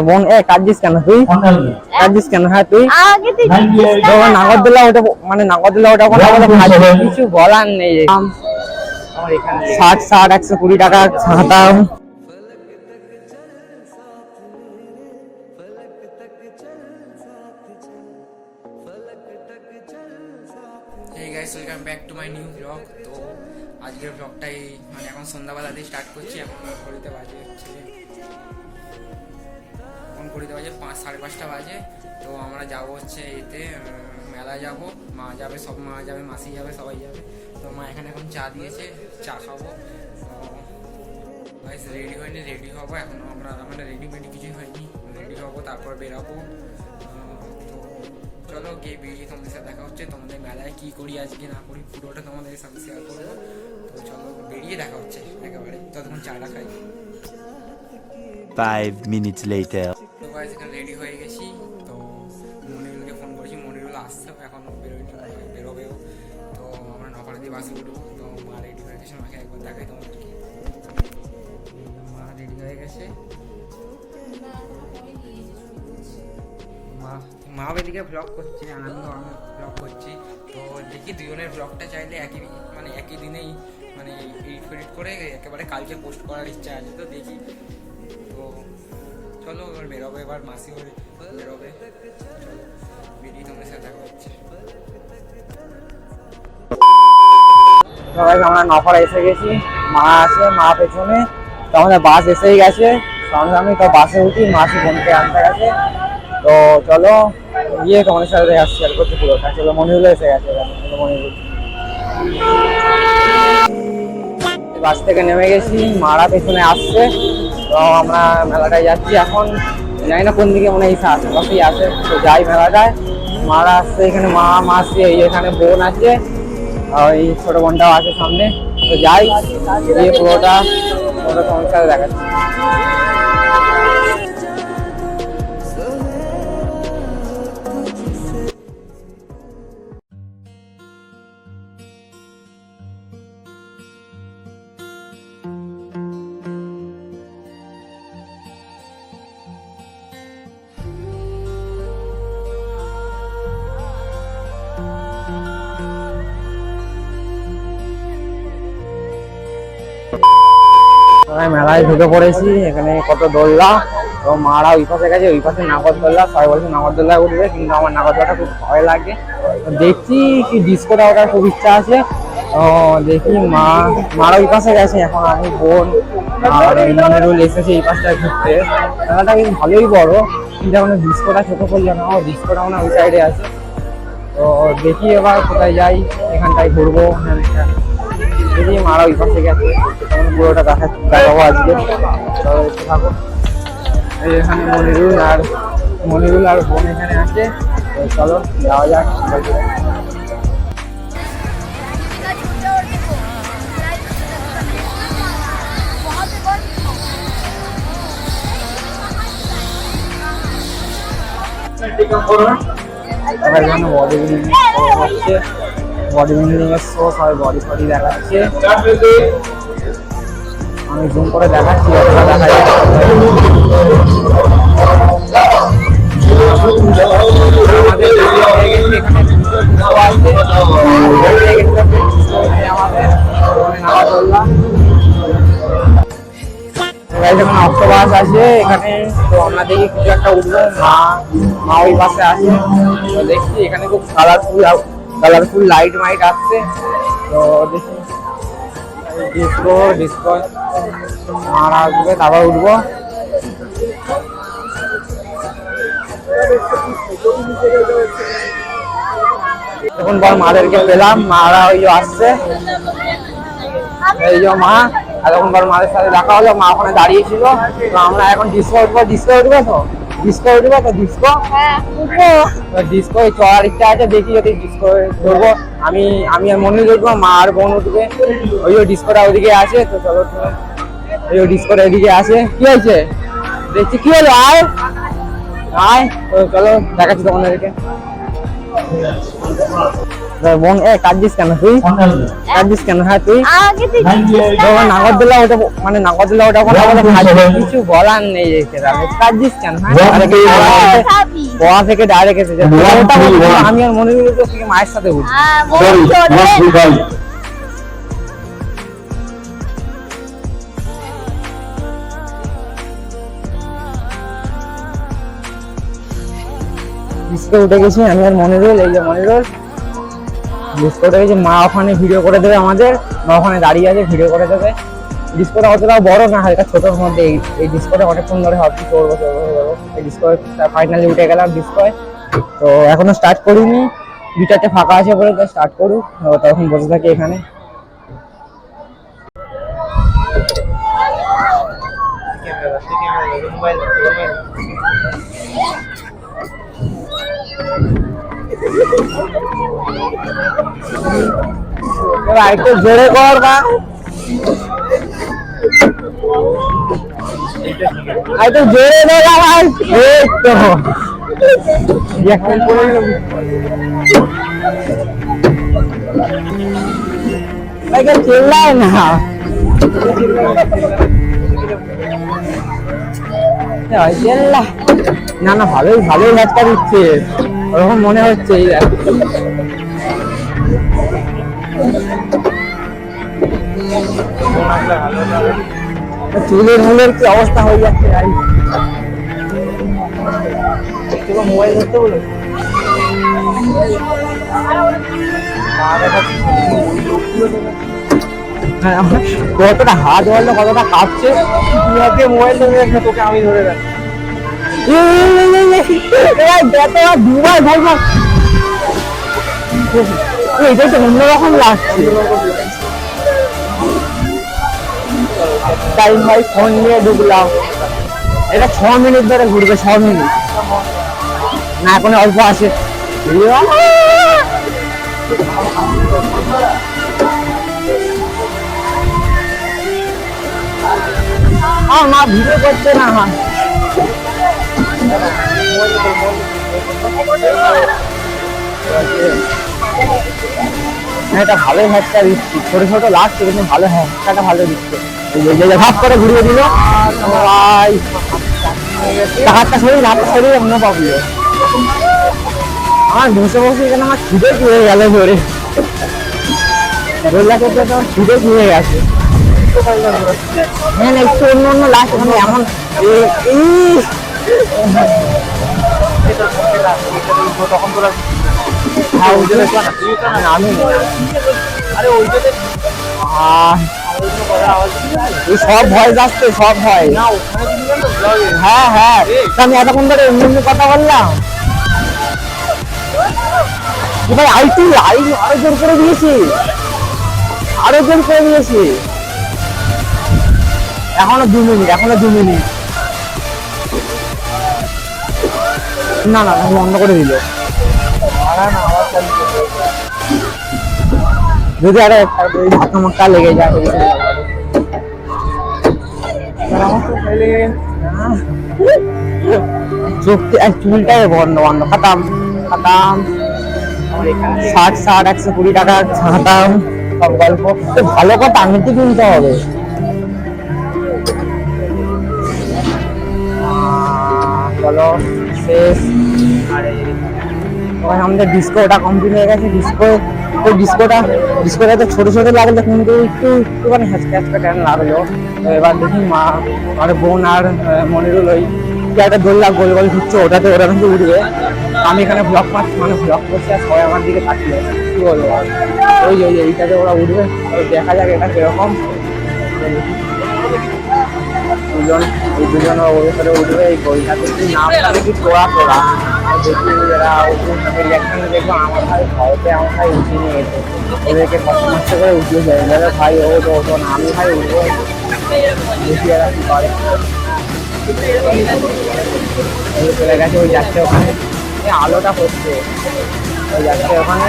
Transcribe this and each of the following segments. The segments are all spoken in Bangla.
বোন কাঁদছিস কেন তুই? কাঁদছিস কেন? হ্যাঁ তুই নাগরদোলা ওটা মানে নাগরদোলা ওটা কিছু বলার নেই। 60-120 টাকা ছাতা। Hey guys, welcome back to my new vlog. তো আজকের ব্লগটাই মানে এখন সন্ধ্যাবেলা দিয়ে স্টার্ট করছি। এখন ঘড়িতে বাজে হচ্ছে 5:30 বাজে। তো আমরা যাব হচ্ছে এতে মেলা যাব, মা যাবে, মা যাবে, মাসি যাবে, সবাই যাবে। তো মা এখানে এখন চা দিয়েছে, চা খাবো। গাইস রেডি হয়নি, রেডি হবো এখনও। আমরা মানে রেডিমেড কিছুই হয়নি, রেডি হবো তারপর বেরাবো। চলো গিয়ে বেরিয়ে তোমাদের সাথে দেখা হচ্ছে। তোমাদের মেলায় কী করি আজকে না করি পুরোটা তোমাদের সাথে শেয়ার করবো। তো চলো বেরিয়ে দেখা হচ্ছে একেবারে, ততক্ষণ চাটা খাই। 5 minutes later. তো গাইস এখানে রেডি হয়ে গেছি। তো মনিরুলকে ফোন করেছি, মনিরুল আসছে, এখন বেরোবেও। তো আমরা নপাড়া দিয়ে বাসে উঠবো। তো মা রেডি হয়ে গেছে, মাকে একবার দেখাই তোমাদেরকে। মা রেডি হয়ে গেছে, মা এদিকে ব্লগ করছে, আমিও ব্লগ করছি। তো দেখি দুজনের ব্লগটা চাইলে একই দিনেই মানে এডিট করে একেবারে কালকে পোস্ট করার ইচ্ছা আছে। তো দেখি, তো চলো এবার বেরোবে, এবার মাসি বেরোবে। চলো বেরিয়ে তোমাদের সাথে দেখা হচ্ছে। সবাই আমরা নপাড়া এসে গেছি, মা আছে, মা পেছনে। তো আমাদের বাস এসেই গেছে সামনাসামনি। তো বাসে উঠি, মাসি বোনকে আনতে গেছে। তো চলো গিয়ে তোমাদের সাথে দেখা শেয়ার করতে পুরোটা। চলো মনিরুল এসে গেছে, মনিরুল বাস থেকে নেমে গেছি, মারা পেছনে আসছে। তো আমরা মেলাটায় যাচ্ছি এখন, জানি না কোন দিকে, মনে হয় আশেপাশেই আছে। তো যাই মেলাটায়, মারা আসছে এখানে, মাসি এখানে বোন আছে, ওই ছোট বোনটাও আছে সামনে। তো যাই গিয়ে পুরোটা তোমার সাথে দেখাচ্ছি। মেলায় ঢুকে পড়েছি, এখানে কত দোলনা। তো মারা ওই পাশে গেছে, ওই পাশে নাগরদোল্লা। সবাই বলছে নাগরদোল্লা উঠবে, কিন্তু আমার নাগরদোল্লাটা খুব ভয় লাগে। দেখছি কি ডিস্কোটা ওঠার খুব ইচ্ছা আছে। তো দেখি মারা ওই পাশে গেছে, এখন আমি বোন আর মনিরুল এসেছে এই পাশটা ঘুরতে। মেলাটা কিন্তু ভালোই বড়, কিন্তু এখন ডিস্কোটা চোখে পড়লো না। ডিস্কোটা মানে ওই সাইডে আছে। তো দেখি এবার কোথায় যাই, এখানটায় ঘুরবো। দেখি মারা ওই পাশে গেছে, পুরোটা দেখাবো আজকে। চলো একটু থাকো। এখানে মনিরুল আর বোন এখানে আছে। তো চলো যাওয়া যাক। এখানে বডি বিল্ডিং হচ্ছে, বডি বিল্ডিং এর শো, সবাই বডি ফডি দেখাচ্ছে। আমি জুম করে দেখাচ্ছি, অতটা দেখা যায়। যখন অক্টোবাস আছে এখানে, তো আমরা দেখি কিছু একটা উঠবো। মা ওই পাশে আছে। তো দেখছি এখানে খুব কালারফুল লাইট মাইট আসছে। তো দেখি ডিস্কো মারা আসবে, তারপর উঠবো। এখন পর মাদেরকে পেলাম, মারা ওই আসছে, এই যে মা। আর তখন পর মাদের সাথে দেখা হলো, মা ওখানে দাঁড়িয়ে ছিল। তো আমরা এখন ডিস্কো উঠবো তো ডিস্কো চড়ার ইচ্ছা আছে। দেখি যদি ডিস্কো ধরবো। আমি আর মনির উঠবো, মা আর বোন উঠবে। ওই ডিস্কোটা ওদিকে আছে। তো চলো, ওই ডিস্কোটা এদিকে আছে। কি হয়েছে দেখছি, কি হলো? আয় তো চলো দেখাচ্ছি তোমাদেরকে। বোন কাঁদছিস কেন তুই? কাঁদছিস কেন? হ্যাঁ তুই আগে থেকে নাগরদোল্লা ওটা মানে নাগরদোল্লা ওটা কথা বলে কিছু বলার নেই এসে কাঁদছিস কেন? গোয়া থেকে ডাইরেক্ট এসেছে ওটা বলবো আমি আর মনে করি তো তুই মায়ের সাথে উঠি উঠে গেছি আমি আর মনিরুল। এই যে মনিরুল ডিস্কোটা গেছি, মা ওখানে ভিডিও করে দেবে আমাদের, মা ওখানে দাঁড়িয়ে আছে ভিডিও করে দেবে। ডিস্কোটা অতটাও বড় না, হালকা ছোটোর মধ্যে। এই ডিস্কোটা অনেকক্ষণ ধরে ভাবছি চড়বো। এই ডিস্কো ফাইনালি উঠে গেলাম ডিস্কোয়। তো এখনো স্টার্ট করিনি, 2-4টে ফাঁকা আছে বলে তো স্টার্ট করুক, তখন বসে থাকি এখানে। একটু জোরে কর বা একটু জোরে দেওয়া ভাই। এই তো চিল্লায় না, না না ভালোই ভালোই ঝাটকা দিচ্ছে ওরকম মনে হচ্ছে। চুলের মুলের কি অবস্থা হয়ে যাচ্ছে ভাই। মোবাইল ধরতে বলো, কতটা হাত বললো কতটা কাঁপছে। মোবাইল ধরে তোকে আমি ধরে রাখি দুবার ধরবো, এটাই তো অন্যরকম লাগছে। টাইম ভাই ফোন নিয়ে ঢুকলাম, এটা 6 মিনিট ধরে ঘুরবে, 6 মিনিট না এখন অল্প আছে। মা ভিডিও করছে না, এটা ভালোই হ্যাচকা দিচ্ছি, ছোট ছোট লাগছে কিন্তু ভালো হ্যাচকাটা ভালো দিচ্ছে। ভাব করে ঘুরিয়ে দিল হাতটা শরীর অন্য পাবলো। আমার বসে বসে এখানে আমার খিদে কি হয়ে গেল ধরে, দোল্লা করতে তো আমার খিদে কি হয়ে গেছে। হ্যাঁ একটু অন্য অন্য লাগছে মানে এমন সব ভয় যাচ্ছে, সব ভয়। হ্যাঁ হ্যাঁ আমি এতক্ষণ ধরে এমনি এমনি কথা বললাম ভাই। আরো জোর করে দিয়েছি, আরো জোর করে দিয়েছি। এখনো 2 মিনিট, এখনো 2 মিনিট। না না বন্ধ করে দিল যদি আরে ধাক্কা মাক্কা লেগে যায়। চুলটাই বন্ধ বন্ধ খাতাম খাতাম 60 120 টাকা খাতাম সব গল্প। ভালো কথা আঙুলটি কিনতে হবে। চলো শেষ। আমাদের ডিস্কোটা কমপ্লিট হয়ে গেছে। ডিস্কোটা তো ছোট ছোট লাগলো কিন্তু একটুখানি হ্যাচকা ট্যান লাগলো। এবার দেখি মা আর বোন আর মনিরুল ওই একটা দোল্লা গোল গোল ঘুরছে, ওটাতে ওরা কিন্তু উঠবে। আমি এখানে ব্লগ করছি আর সবাই আমার দিকে তাকিয়ে কি বলবো। ওই যে এইটাতে ওরা উঠবে, দেখা যাক এটা কিরকম। দুজন ওর ভেতরে উঠবে। এই গোলটাতে কি নাম কি তোরা দেখি এরা রিয়াকশন দেখবো। আমার ভাই ভয়তে আমার ভাই উঠিয়ে নিয়ে গেছে, ওদেরকে কষ্ট করে উঠিয়ে যায়। এবারে ভাই ও তো ওঠো না, আমি ভাই উঠবো, দেখি এরা কি করে। চলে গেছে, ওই যাচ্ছে ওখানে, আলোটা হচ্ছে ওই যাচ্ছে ওখানে,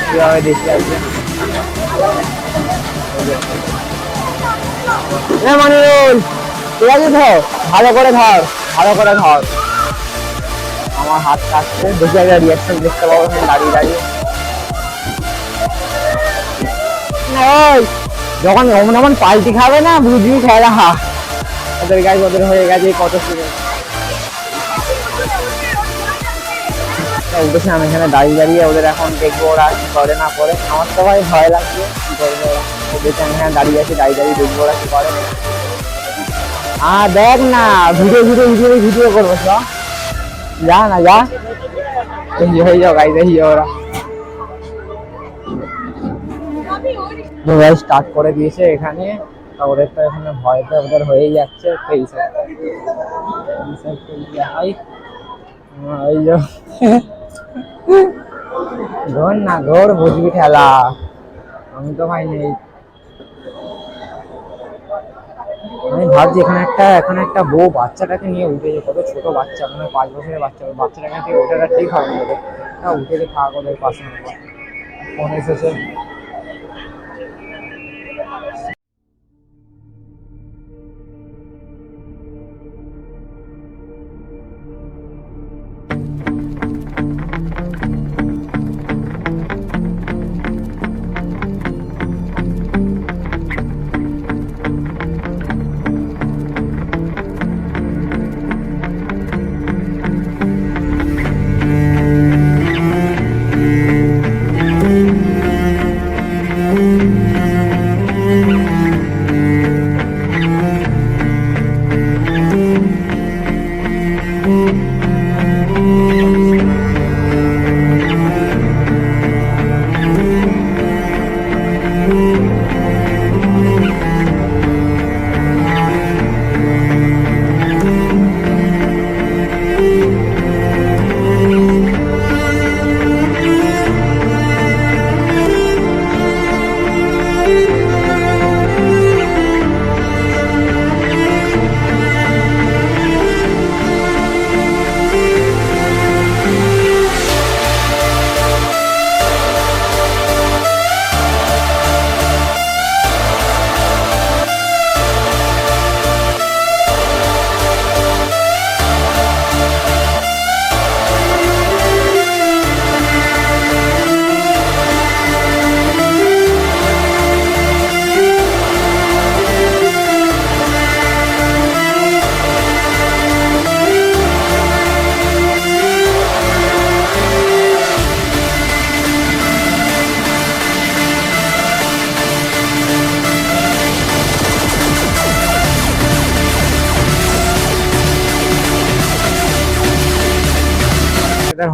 কিভাবে দেখি আসবে। মনিরুল ঠিক আছে ধর, ভালো করে ধর, ভালো করে ধর। আমার হাত কাটছে, দেখি আগে রিয়াকশন দেখতে পাবো দাঁড়িয়ে দাঁড়িয়ে। ওই যখন এমন এমন পাল্টি খাবে না বুঝবি খেলা ওদের গায়ে ওদের হয়ে গেছে কত সুন্দর উঠেছে। আমি এখানে দাঁড়িয়ে দাঁড়িয়ে ওদের এখন দেখবো ওরা কি করে না করে। আমার তো ভাই ভয় লাগছে কি করবে ওরা। ওদেরকে আমি এখানে দাঁড়িয়ে আছি, দাঁড়িয়ে দাঁড়িয়ে দেখবো ওরা কি করে। দেখ না ভিডিও ভিডিও ভিডিও ভিডিও করবো সব, যা না যা হয়ে যাও গাইজ এই ওরা স্টার্ট করে দিয়েছে এখানে। ওদের তো এখানে ভয়তে ওদের হয়েই যাচ্ছে। ঘোর না ঘোর বুঝবি খেলা, আমি তো ভাই নেই। আমি ভাবছি এখানে একটা বউ বাচ্চাটাকে নিয়ে উঠেছে, কত ছোট বাচ্চা, মানে 5 বছরের বাচ্চা। বাচ্চাটাকে থেকে ওঠাটা ঠিক হবে না ওদের, উঠে থাক ওদের পাশে। ফোন এসেছে।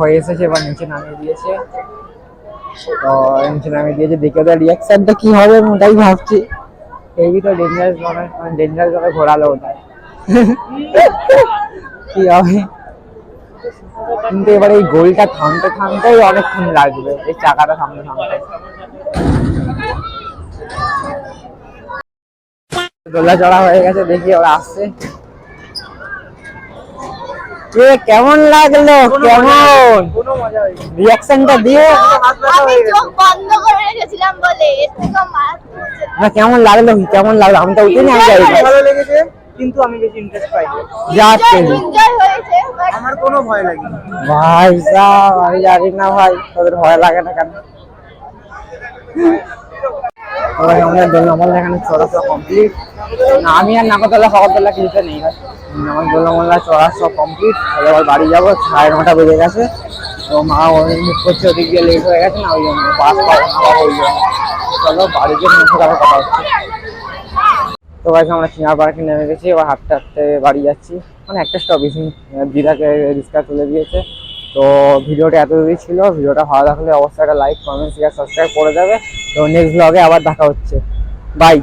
হয়ে এসেছে, এবার নিচে নামিয়ে দিয়েছে। তো নিচে নামিয়ে দিয়েছে, দেখে ওদের রিয়াকশনটা কি হবে আমি ওটাই ভাবছি। হেভি তো ডেঞ্জারাস, মানে ডেঞ্জারাস ভাবে ঘোরালো ওটা কি হবে। কিন্তু এবার এই গোলটা থামতে থামতেই অনেকক্ষণ লাগবে, এই চাকাটা থামতে থামতে। দোলা চড়া হয়ে গেছে, দেখি ওরা আসছে। কেমন লাগলো, কেমন রিয়াকশনটা দিয়ে না, কেমন লাগলো কেমন লাগলো? আমি তো উঠিনি, আমি যাই। ভালো লেগেছে, কিন্তু আমি বেশি ইন্টারেস্ট পাইনি। আমার কোনো ভয় লাগেনি ভাই সাহেব, আমি জানি না ভাই তোদের ভয় লাগে না কেন। আমাদের দোলনামহল এখানে চড়া সব কমপ্লিট। আমি আর নাগরদোলা ফগরদোলা কিছুতে নেই ভাই, আমার দোলনামহল্লা চড়া সব কমপ্লিট। এবার বাড়ি যাবো, 9:30 বেজে গেছে। তো মা মুখ করছে ওদিক দিয়ে লেট হয়ে গেছে না, ওই জন্য বাস পাবো না ওই জন্য। চলো বাড়ি গিয়ে মুখে আবার কথা হচ্ছে। তো ভাই আমরা চিনার পার্কে নেমে গেছি, এবার হাঁটতে হাঁটতে বাড়ি যাচ্ছি। মানে একটা স্টপেজ দিদাকে রিক্সা তুলে দিয়েছে। তো ভিডিওটা এতদূরই ছিল। ভিডিওটা ভালো লাগলে অবশ্যই একটা লাইক, কমেন্ট, শেয়ার, সাবস্ক্রাইব করে দেবে। তো নেক্সট ব্লগে আবার দেখা হচ্ছে। বাই।